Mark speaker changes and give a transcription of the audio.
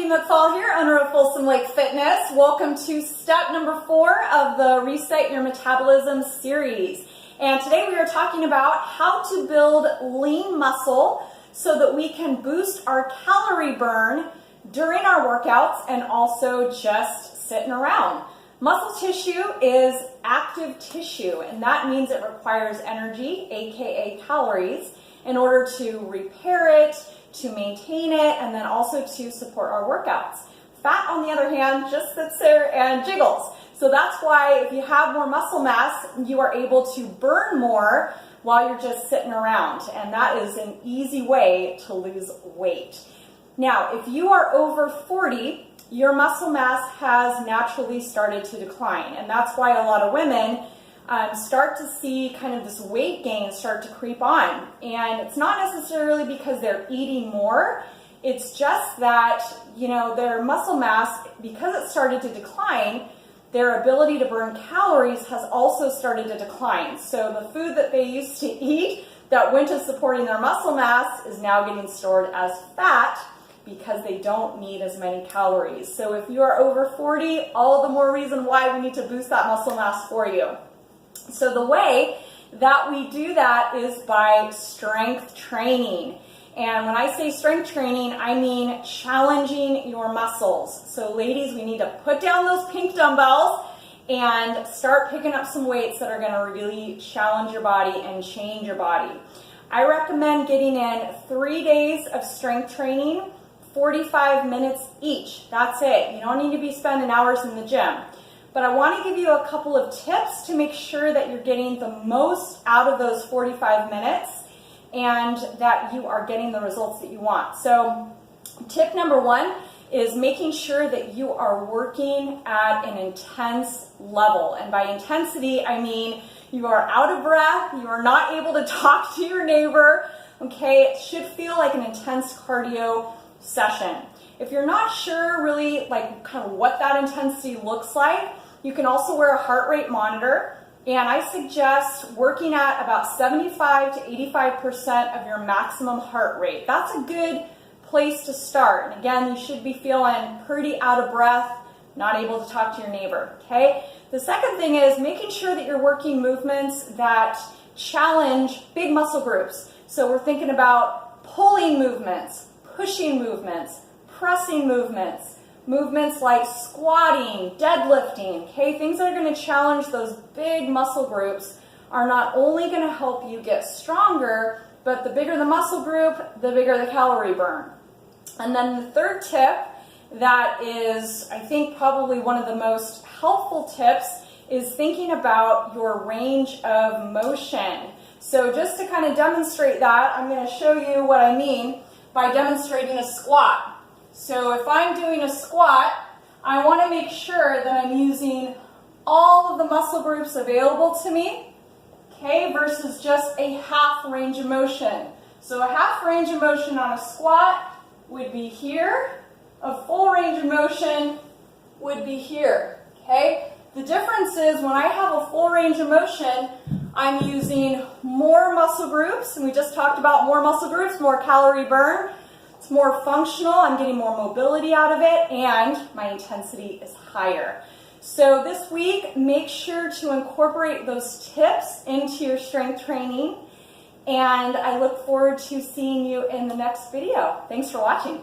Speaker 1: Cindy McFall here, owner of Folsom Lake Fitness. Welcome to step number 4 of the Reset Your Metabolism series. And today we are talking about how to build lean muscle so that we can boost our calorie burn during our workouts and also just sitting around. Muscle tissue is active tissue, and that means it requires energy, aka calories, in order to repair it, to maintain it, and then also to support our workouts. Fat, on the other hand, just sits there and jiggles. So that's why if you have more muscle mass, you are able to burn more while you're just sitting around. And that is an easy way to lose weight. Now, if you are over 40, your muscle mass has naturally started to decline. And that's why a lot of women start to see kind of this weight gain start to creep on. And it's not necessarily because they're eating more. It's just that, their muscle mass, because it started to decline, their ability to burn calories has also started to decline. So the food that they used to eat that went to supporting their muscle mass is now getting stored as fat because they don't need as many calories. So if you are over 40, all the more reason why we need to boost that muscle mass for you. So the way that we do that is by strength training. And when I say strength training, I mean challenging your muscles. So ladies, we need to put down those pink dumbbells and start picking up some weights that are going to really challenge your body and change your body. I recommend getting in 3 days of strength training, 45 minutes each. That's it. You don't need to be spending hours in the gym. But I want to give you a couple of tips to make sure that you're getting the most out of those 45 minutes and that you are getting the results that you want. So tip number 1 is making sure that you are working at an intense level. And by intensity, I mean you are out of breath, you are not able to talk to your neighbor, okay? It should feel like an intense cardio session. If you're not sure really kind of what that intensity looks like, you can also wear a heart rate monitor, and I suggest working at about 75 to 85% of your maximum heart rate. That's a good place to start. And again, you should be feeling pretty out of breath, not able to talk to your neighbor, okay? The second thing is making sure that you're working movements that challenge big muscle groups. So we're thinking about pulling movements, pushing movements, pressing movements, movements like squatting, deadlifting, okay? Things that are going to challenge those big muscle groups are not only going to help you get stronger, but the bigger the muscle group, the bigger the calorie burn. And then the third tip that is, I think, probably one of the most helpful tips is thinking about your range of motion. So just to kind of demonstrate that, I'm going to show you what I mean by demonstrating a squat. So if I'm doing a squat, I want to make sure that I'm using all of the muscle groups available to me, okay, versus just a half range of motion. So a half range of motion on a squat would be here. A full range of motion would be here, okay? The difference is when I have a full range of motion, I'm using more muscle groups, and we just talked about more muscle groups, more calorie burn. It's more functional, I'm getting more mobility out of it, and my intensity is higher. So this week, make sure to incorporate those tips into your strength training, and I look forward to seeing you in the next video. Thanks for watching.